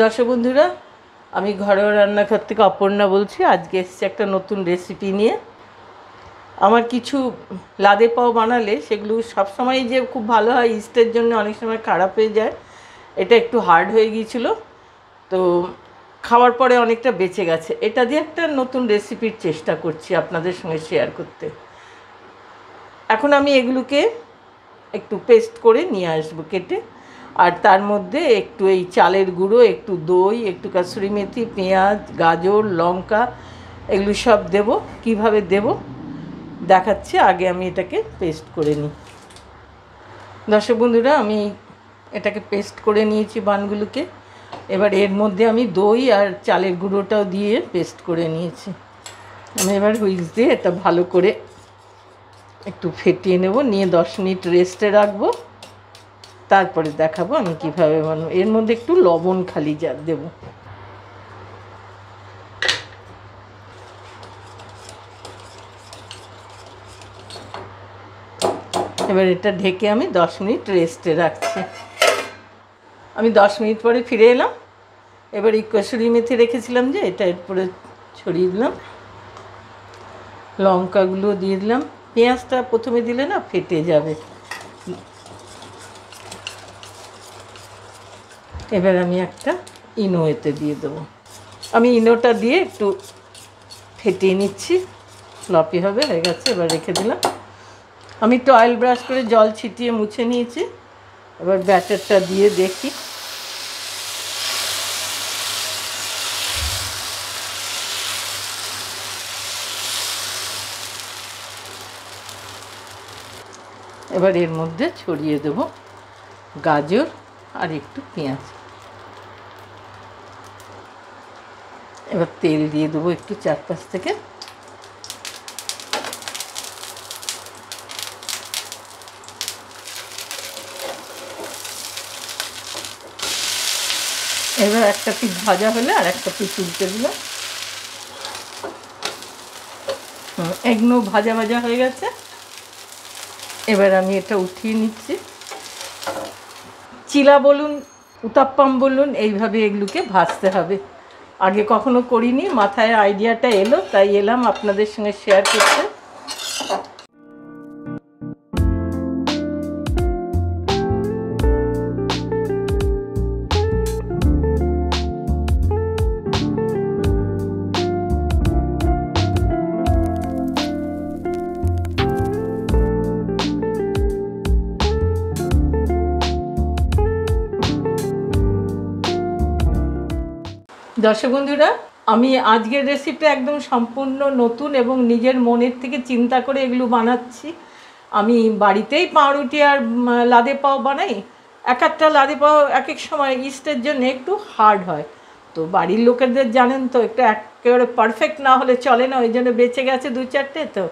দর্শক বন্ধুরা, আমি ঘরোয়া রান্নাঘর থেকে অপর্ণা বলছি। আজকে এসেছি একটা নতুন রেসিপি নিয়ে। আমার কিছু লাদে পাও বানালে সেগুলো সবসময় যে খুব ভালো হয়, ইস্টের জন্য অনেক সময় খারাপ হয়ে যায়। এটা একটু হার্ড হয়ে গিয়েছিলো, তো খাওয়ার পরে অনেকটা বেঁচে গেছে। এটা দিয়ে একটা নতুন রেসিপির চেষ্টা করছি আপনাদের সঙ্গে শেয়ার করতে। এখন আমি এগুলোকে একটু পেস্ট করে নিয়ে আসবো কেটে, আর তার মধ্যে একটু এই চালের গুঁড়ো, একটু দই, একটু কাসুরি মেথি, পেঁয়াজ, গাজর, লঙ্কা এগুলো সব দেব। কিভাবে দেব দেখাচ্ছি, আগে আমি এটাকে পেস্ট করে নিই। দর্শক বন্ধুরা, আমি এটাকে পেস্ট করে নিয়েছি বানগুলোকে। এবার এর মধ্যে আমি দই আর চালের গুঁড়োটাও দিয়ে পেস্ট করে নিয়েছি। আমি এবার হুইস্ক দিয়ে এটা ভালো করে একটু ফেটিয়ে নেব, নিয়ে 10 মিনিট রেস্টে রাখবো। তারপরে দেখাবো আমি কীভাবে বানাবো। এর মধ্যে একটু লবণ খালি যা দেবো। এবার এটা ঢেকে আমি 10 মিনিট রেস্টে রাখছি। আমি 10 মিনিট পরে ফিরে এলাম। এবার এই কসুরি মেথি রেখেছিলাম যে এটা এরপরে ছড়িয়ে দিলাম, লঙ্কাগুলো দিয়ে দিলাম। পেঁয়াজটা প্রথমে দিলে না ফেটে যাবে। এবার আমি একটা ইনো এতে দিয়ে দেবো। আমি ইনোটা দিয়ে একটু ফেটিয়ে নিচ্ছি, ফ্লপি হবে, হয়ে গেছে। এবার রেখে দিলাম। আমি একটু অয়েল ব্রাশ করে জল ছিটিয়ে মুছে নিয়েছি। এবার ব্যাটারটা দিয়ে দেখি। এবার এর মধ্যে ছড়িয়ে দেব গাজর আর একটু পেঁয়াজ। এবার তেল দিয়ে দেবো একটু চারপাশ থেকে। এবার একটা পিঠ ভাজা হলে আর একটা পিঠ উল্টে দিলাম। একদম ভাজা ভাজা হয়ে গেছে। এবার আমি এটা উঠিয়ে নিচ্ছি। চিলা বলুন, উত্তাপ্পাম বলুন, এইভাবে এগুলোকে ভাজতে হবে। আগে কখনো করিনি, মাথায় আইডিয়াটা এলো, তাই এলাম আপনাদের সঙ্গে শেয়ার করতে। দর্শক বন্ধুরা, আমি আজকের রেসিপিটা একদম সম্পূর্ণ নতুন এবং নিজের মনের থেকে চিন্তা করে এগুলো বানাচ্ছি। আমি বাড়িতেই পাউরুটি আর লাদে পাও বানাই। এক একটা লাদে পাও এক এক সময় ইস্টের জন্য একটু হার্ড হয়, তো বাড়ির লোকেদের জানেন তো, একটু একেবারে পারফেক্ট না হলে চলে না। ওই জন্য বেঁচে গেছে 2-4টে। তো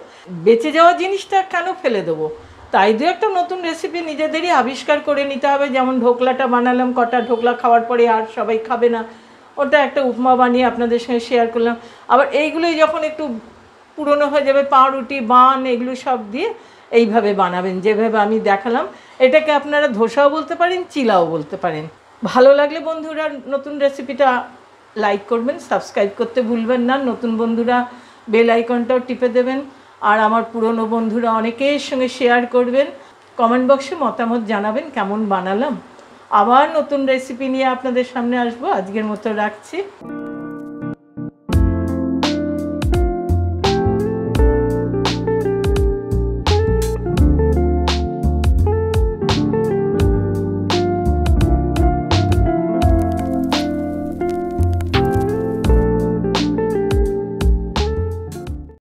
বেঁচে যাওয়া জিনিসটা কেন ফেলে দেবো, তাই দু একটা নতুন রেসিপি নিজেদেরই আবিষ্কার করে নিতে হবে। যেমন ঢোকলাটা বানালাম, কটা ঢোকলা খাওয়ার পরে আর সবাই খাবে না, ওটা একটা উপমা বানিয়ে আপনাদের সঙ্গে শেয়ার করলাম। আবার এইগুলোই যখন একটু পুরনো হয়ে যাবে, পাউরুটি, বান এগুলো সব দিয়ে এইভাবে বানাবেন যেভাবে আমি দেখালাম। এটাকে আপনারা ধোসাও বলতে পারেন, চিলাও বলতে পারেন। ভালো লাগলে বন্ধুরা নতুন রেসিপিটা লাইক করবেন, সাবস্ক্রাইব করতে ভুলবেন না। নতুন বন্ধুরা বেল আইকনটাও টিপে দেবেন। আর আমার পুরনো বন্ধুরা অনেকের সঙ্গে শেয়ার করবেন। কমেন্ট বক্সে মতামত জানাবেন কেমন বানালাম। আবার নতুন রেসিপি নিয়ে আপনাদের সামনে আসবো। আজকের মতো রাখছি।